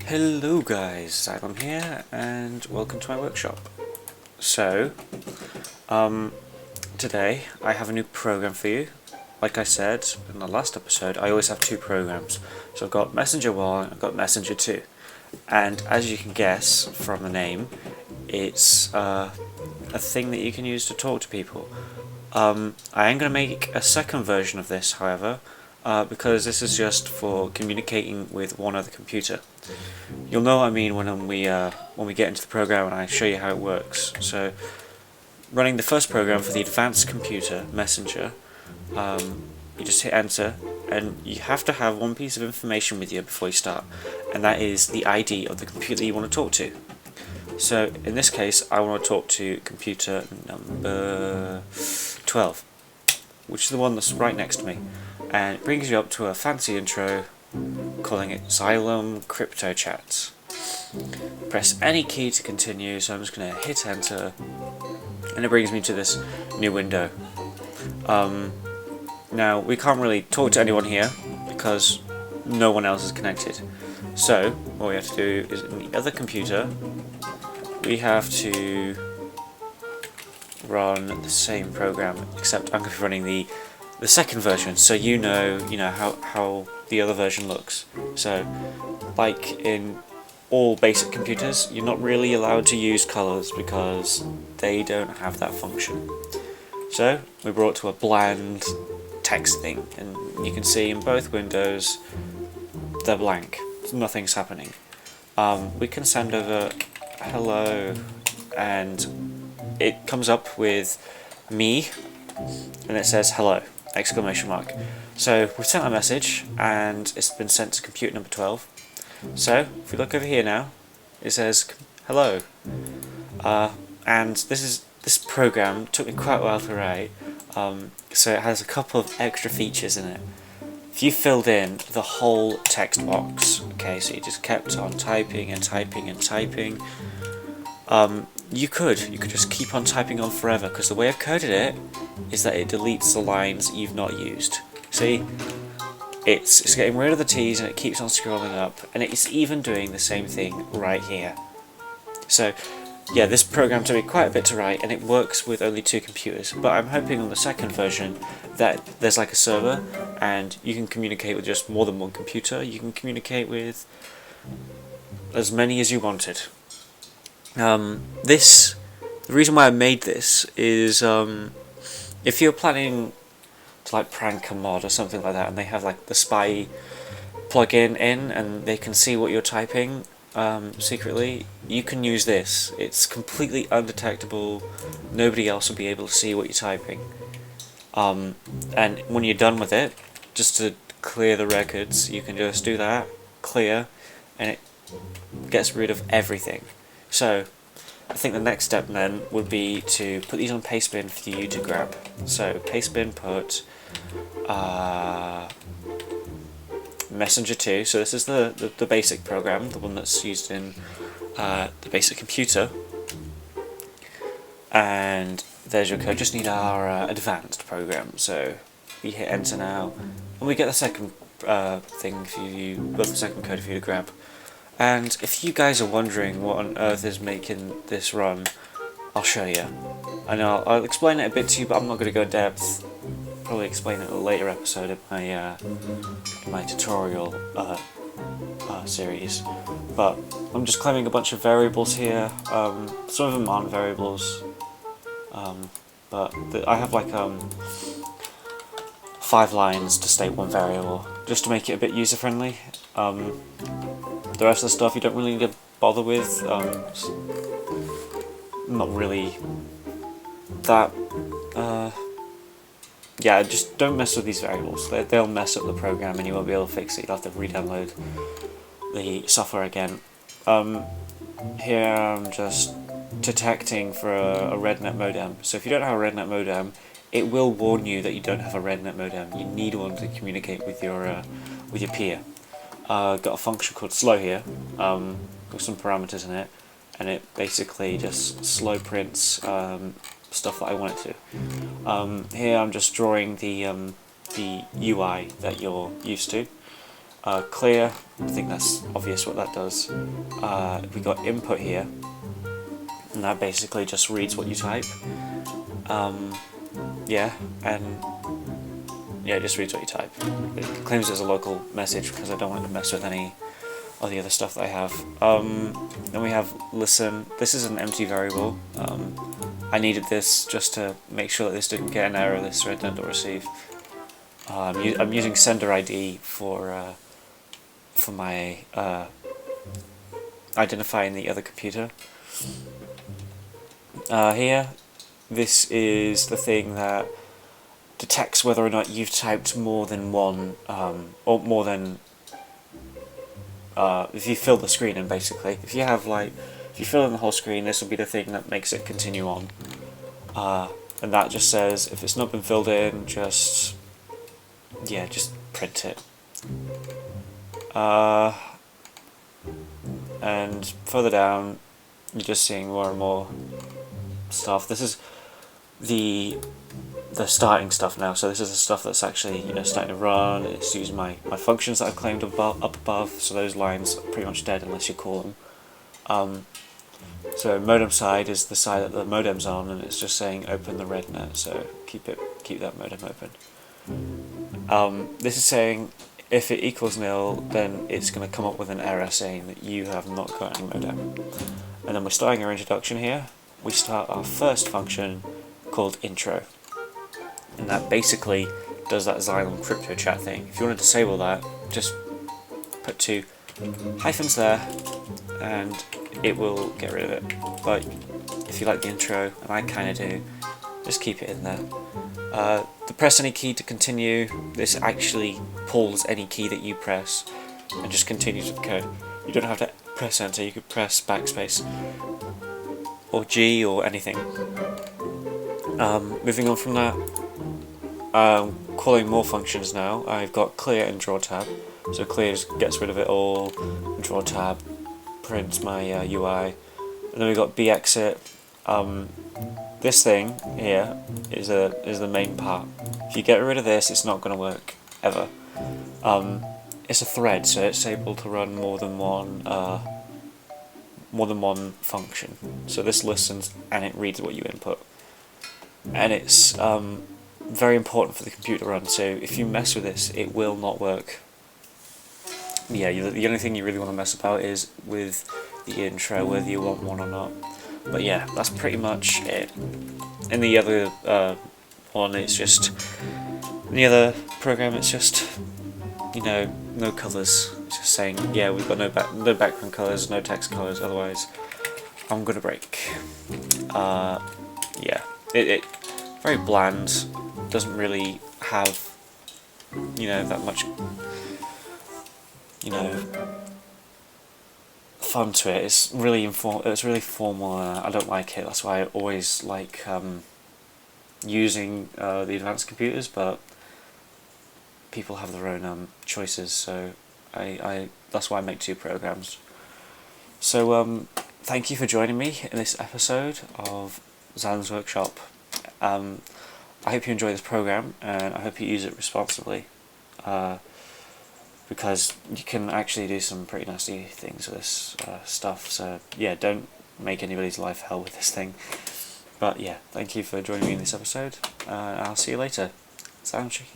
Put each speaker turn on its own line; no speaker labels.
Hello guys, Xylem here, and welcome to my workshop. So, today I have a new program for you. Like I said in the last episode, I always have two programs. So I've got Messenger 1, I've got Messenger 2. And as you can guess from the name, it's a thing that you can use to talk to people. I am going to make a second version of this, however, because this is just for communicating with one other computer. You'll know what I mean when we get into the program and I show you how it works. So, running the first program for the advanced computer Messenger, you just hit enter, and you have to have one piece of information with you before you start, and that is the ID of the computer you want to talk to. So in this case, I want to talk to computer number 12, which is the one that's right next to me, and it brings you up to a fancy intro calling it Xylem Crypto Chat. Press any key to continue, so I'm just going to hit enter, and it brings me to this new window. Now, we can't really talk to anyone here because no one else is connected. So, what we have to do is, in the other computer, we have to run the same program, except I'm going to be running the second version, so you know how the other version looks. So, like in all basic computers, you're not really allowed to use colours because they don't have that function. So, we brought to a bland text thing, and you can see in both windows they're blank. Nothing's happening. We can send over hello, and it comes up with me, and it says hello, exclamation mark. So we've sent a message, and it's been sent to computer number 12. So if we look over here now, it says hello, and this program took me quite a while to write. So it has a couple of extra features in it. If you filled in the whole text box, okay, so you just kept on typing and typing and typing, you could just keep on typing on forever, because the way I've coded it is that it deletes the lines you've not used. See, it's getting rid of the T's and it keeps on scrolling up, and it's even doing the same thing right here. So yeah, this program took me quite a bit to write, and it works with only two computers, but I'm hoping on the second version that there's like a server and you can communicate with just more than one computer. You can communicate with as many as you wanted. The reason why I made this is if you're planning to like prank a mod or something like that, and they have like the spy plugin in and they can see what you're typing secretly, you can use this. It's completely undetectable. Nobody else will be able to see what you're typing. And when you're done with it, just to clear the records, you can just do that, clear, and it gets rid of everything. So I think the next step then would be to put these on Pastebin for you to grab. So Pastebin put Messenger 2, so this is the basic program, the one that's used in the basic computer, and there's your code. Just need our advanced program, so we hit enter now, and we get the second thing for you, well, the second code for you to grab. And if you guys are wondering what on earth is making this run, I'll show you. And I'll explain it a bit to you, but I'm not going to go in depth. Probably explain it in a later episode of my tutorial series. But I'm just claiming a bunch of variables here. Some of them aren't variables, but I have like 5 lines to state one variable, just to make it a bit user friendly. The rest of the stuff you don't really need to bother with. Not really that. Yeah, just don't mess with these variables. They'll mess up the program and you won't be able to fix it. You'll have to re-download the software again. Here I'm just detecting for a RedNet modem. So if you don't have a RedNet modem, it will warn you that you don't have a RedNet modem. You need one to communicate with your peer. Got a function called slow here, with some parameters in it, and it basically just slow prints stuff that I want it to. Here I'm just drawing the UI that you're used to. clear, I think that's obvious what that does. We got input here, and that basically just reads what you type. Yeah, and yeah, it just reads what you type. It claims it's a local message because I don't want to mess with any of the other stuff that I have. Then we have listen. This is an empty variable. I needed this just to make sure that this didn't get an error, this read.receive. I'm using sender ID for my identifying the other computer. Here, this is the thing that detects whether or not you've typed more than one, or more than, if you fill the screen in, basically. If you have, like, if you fill in the whole screen, this will be the thing that makes it continue on. And that just says, if it's not been filled in, just print it. And further down, you're just seeing more and more stuff. This is the starting stuff now, so this is the stuff that's actually, you know, starting to run. It's using my functions that I've claimed up above, so those lines are pretty much dead unless you call them. So modem side is the side that the modem's on, and it's just saying open the RedNet, so keep that modem open. This is saying if it equals nil, then it's going to come up with an error saying that you have not got any modem. And then we're starting our introduction here. We start our first function called intro, and that basically does that Xylem crypto chat thing. If you want to disable that, just put 2 hyphens there and it will get rid of it. But if you like the intro, and I kind of do, just keep it in there. The press any key to continue, this actually pulls any key that you press and just continues with the code. You don't have to press enter, you could press backspace or G or anything. Moving on from that, calling more functions now. I've got clear and draw tab. So clear just gets rid of it all, draw tab prints my UI, and then we've got bexit. This thing here is the main part. If you get rid of this, it's not going to work ever. It's a thread, so it's able to run more than one function. So this listens and it reads what you input, and it's very important for the computer to run. So if you mess with this, it will not work. Yeah, the only thing you really want to mess about is with the intro, whether you want one or not. But yeah, that's pretty much it. In the other one, it's just, in the other program, it's just, you know, no colours. It's just saying, yeah, we've got no background colours, no text colours, otherwise I'm gonna break. Yeah, it very bland, doesn't really have, you know, that much, you know, fun to it. It's really it's really formal, and I don't like it. That's why I always like using the advanced computers, but people have their own choices, so that's why I make 2 programs. So thank you for joining me in this episode of Xylem's Workshop. I hope you enjoy this program, and I hope you use it responsibly, because you can actually do some pretty nasty things with this stuff. So yeah, don't make anybody's life hell with this thing. But yeah, thank you for joining me in this episode, and I'll see you later. Sound checking it.